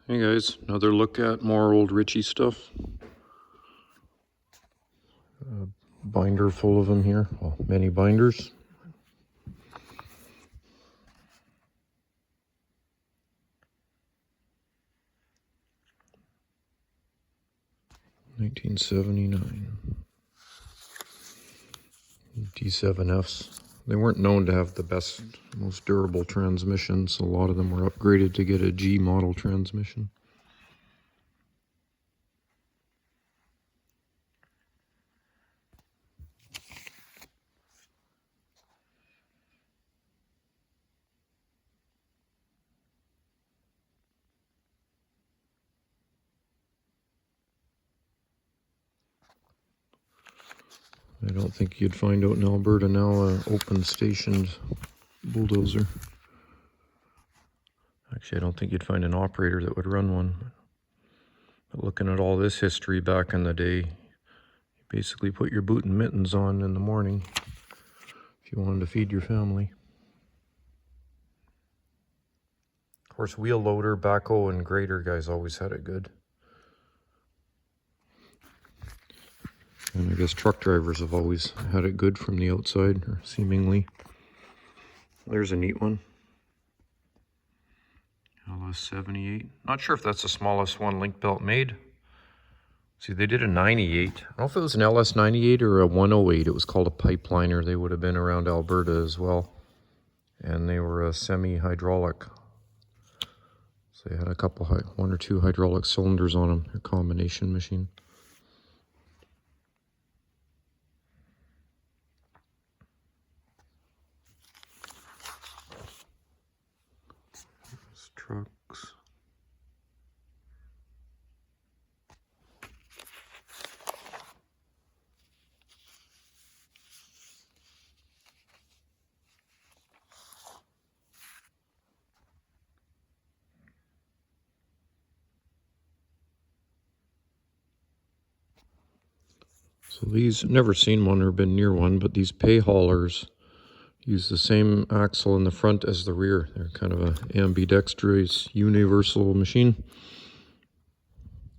Hey guys, another look at more old Ritchie stuff. A binder full of them here, well, many binders. $1979 D7Fs. They weren't known to have the best, most durable transmissions. A lot of them were upgraded to get a G model transmission. I don't think you'd find out in Alberta now an open stationed bulldozer. Actually, I don't think you'd find an operator that would run one. But looking at all this history back in the day, you basically put your boot and mittens on in the morning if you wanted to feed your family. Of course, wheel loader, backhoe, and grader guys always had it good. And I guess truck drivers have always had it good from the outside, or seemingly. There's a neat one. LS78. Not sure if that's the smallest one link belt made. See, they did a 98. I don't know if it was an LS98 or a 108. It was called a pipeliner. They would have been around Alberta as well. And they were a semi-hydraulic. So they had a couple, one or two hydraulic cylinders on them. A combination machine. Trucks. So these, never seen one or been near one, but these pay haulers use the same axle in the front as the rear. They're kind of an ambidextrous universal machine.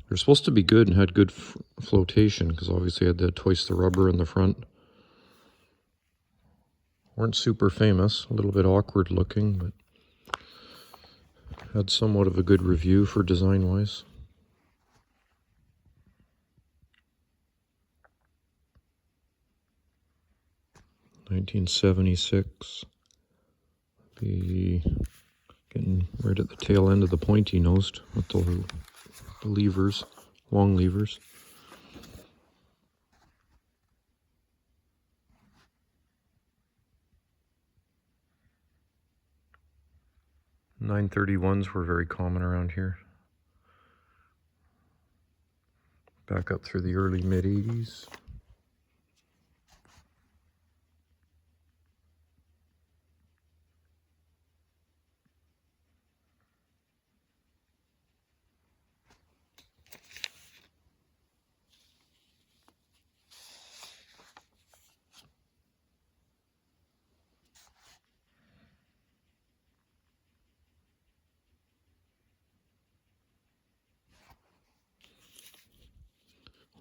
They're supposed to be good and had good flotation because obviously I had to twist the rubber in the front. Weren't super famous, a little bit awkward looking, but had somewhat of a good review for design wise. $1976. Be getting right at the tail end of the pointy nosed with the levers, long levers. $931s were very common around here. Back up through the early mid-80s.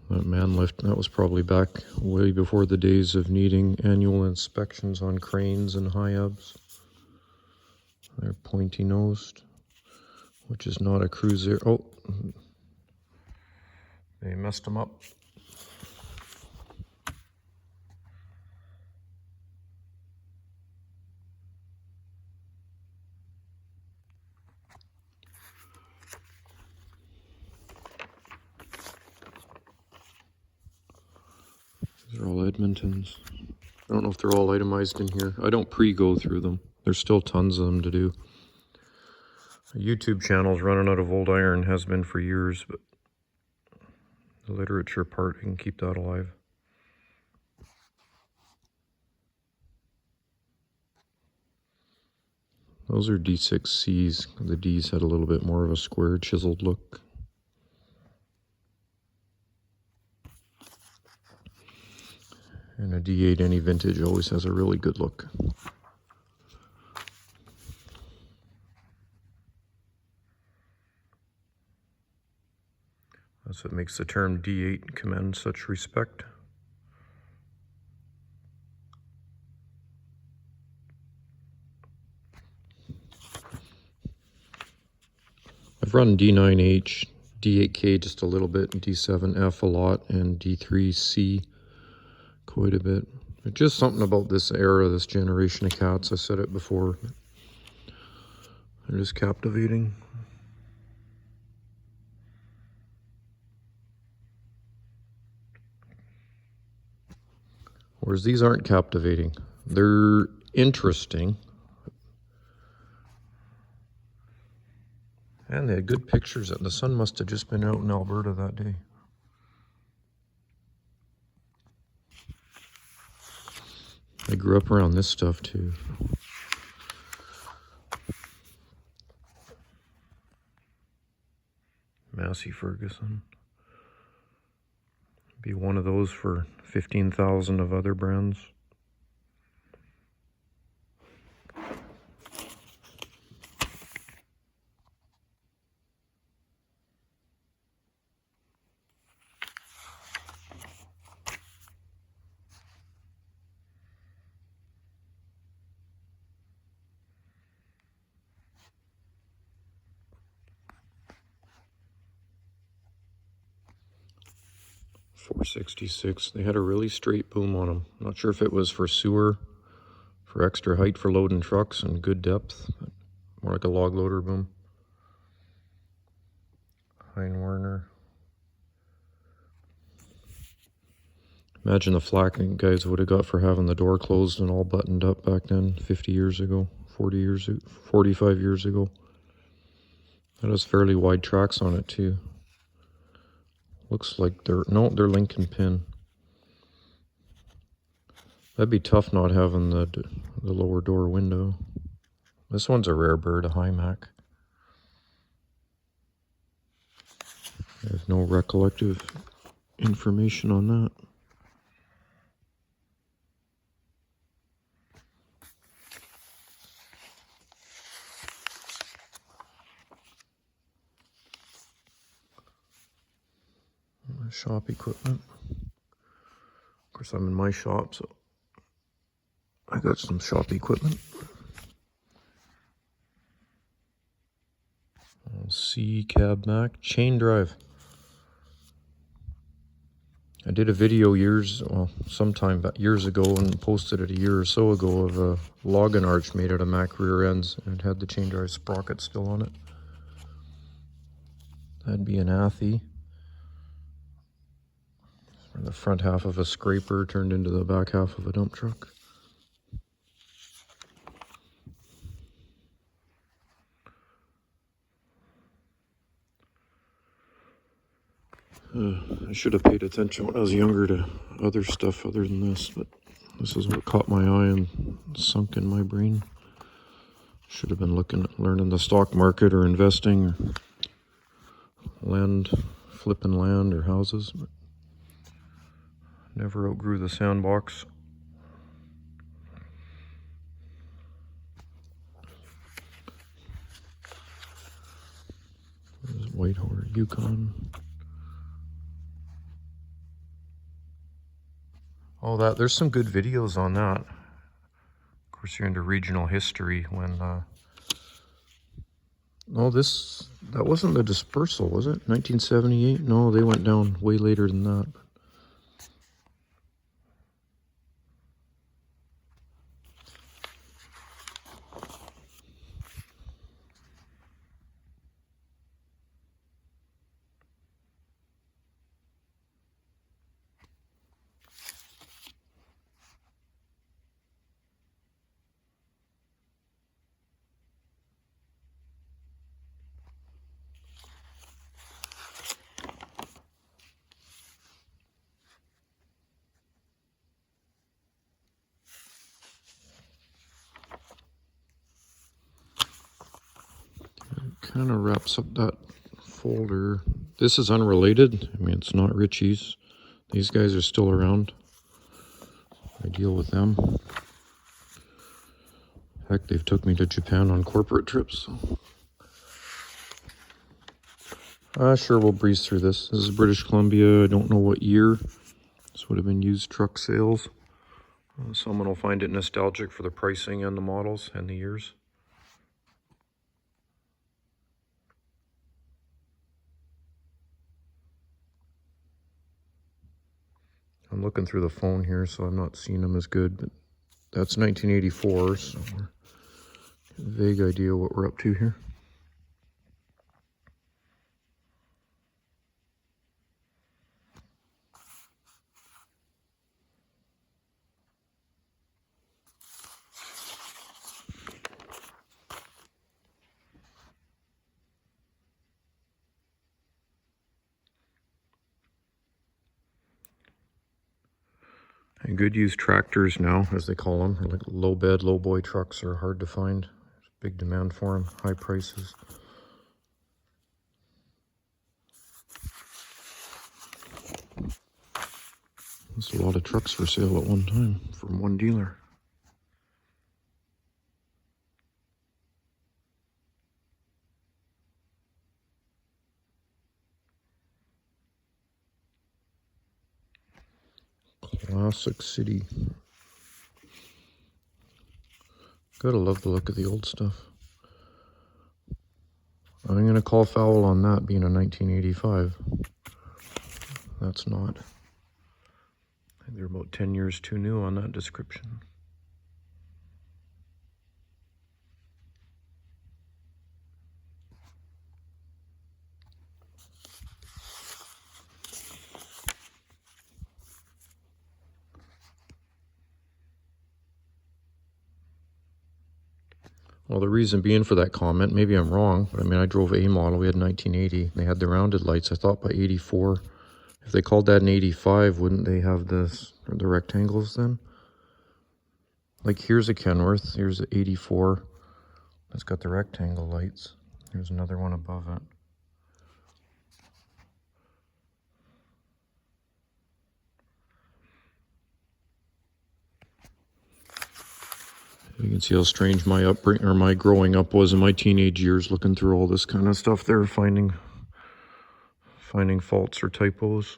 That man lift, that was probably back way before the days of needing annual inspections on cranes and high-ups. They're pointy-nosed, which is not a cruiser. Oh, they messed them up. These are all Edmontons. I don't know if they're all itemized in here. I don't pre-go through them. There's still tons of them to do. A YouTube channel's running out of old iron, has been for years, but the literature part, you can keep that alive. Those are D6Cs. The Ds had a little bit more of a square chiseled look. And a D8 any vintage always has a really good look. That's what makes the term D8 command such respect. I've run D9H, D8K just a little bit, and D7F a lot, and D3C quite a bit. It's just something about this era, this generation of cats. I said it before. They're just captivating. Whereas these aren't captivating. They're interesting. And they had good pictures. The sun must have just been out in Alberta that day. I grew up around this stuff too. Massey Ferguson. Be one of those for 15,000 of other brands. $466. They had a really straight boom on them. Not sure if it was for sewer, for extra height for loading trucks and good depth, but more like a log loader boom. Hein Werner. Imagine the flack guys would have got for having the door closed and all buttoned up back then, 50 years ago, 40 years, 45 years ago. That has fairly wide tracks on it too. Looks like they're Lincoln pin. That'd be tough not having the lower door window. This one's a rare bird, a Hymac. There's no recollective information on that. Shop equipment. Of course, I'm in my shop, so I got some shop equipment. C Cab Mac chain drive. I did a video years ago and posted it a year or so ago of a login arch made out of Mac rear ends, and it had the chain drive sprocket still on it. That'd be an Athie. The front half of a scraper turned into the back half of a dump truck. I should have paid attention when I was younger to other stuff other than this, but this is what caught my eye and sunk in my brain. Should have been learning the stock market or investing or flipping land or houses, but never outgrew the sandbox. There's Whitehorse Yukon. Oh, there's some good videos on that. Of course, you're into regional history when that wasn't the dispersal, was it? 1978? No, they went down way later than that. Kind of wraps up that folder. This is unrelated. I mean, it's not Ritchie's. These guys are still around. I deal with them. Heck, they've took me to Japan on corporate trips. So. Sure, we'll breeze through this. This is British Columbia. I don't know what year. This would have been used truck sales. Someone will find it nostalgic for the pricing and the models and the years. I'm looking through the phone here, so I'm not seeing them as good, but that's 1984, so we're a vague idea what we're up to here. And good used tractors now, as they call them, like low bed, low boy trucks are hard to find. There's big demand for them, high prices. There's a lot of trucks for sale at one time from one dealer. Classic City. Gotta love the look of the old stuff. I'm gonna call foul on that being a 1985. That's not. I think they're about 10 years too new on that description. Well, the reason being for that comment, maybe I'm wrong, but I mean, I drove a model, we had 1980, they had the rounded lights. I thought by 84, if they called that an 85, wouldn't they have the rectangles then? Like here's a Kenworth, here's an 84, that's got the rectangle lights. Here's another one above it. You can see how strange my upbringing or my growing up was in my teenage years, looking through all this kind of stuff there, finding faults or typos.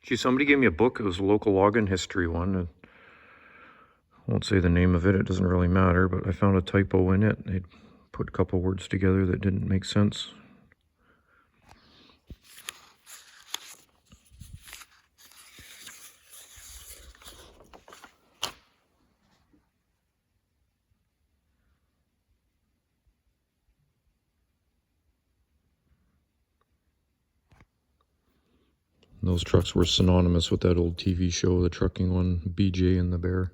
Gee, somebody gave me a book. It was a local login history one. I won't say the name of it. It doesn't really matter, but I found a typo in it. They'd put a couple words together that didn't make sense. Those trucks were synonymous with that old TV show, the trucking one, BJ and the Bear.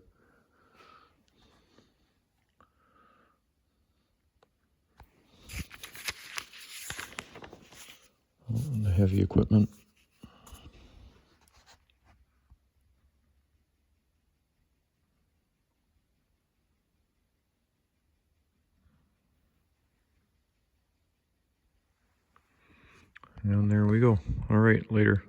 Oh, and the heavy equipment. And there we go. All right, later.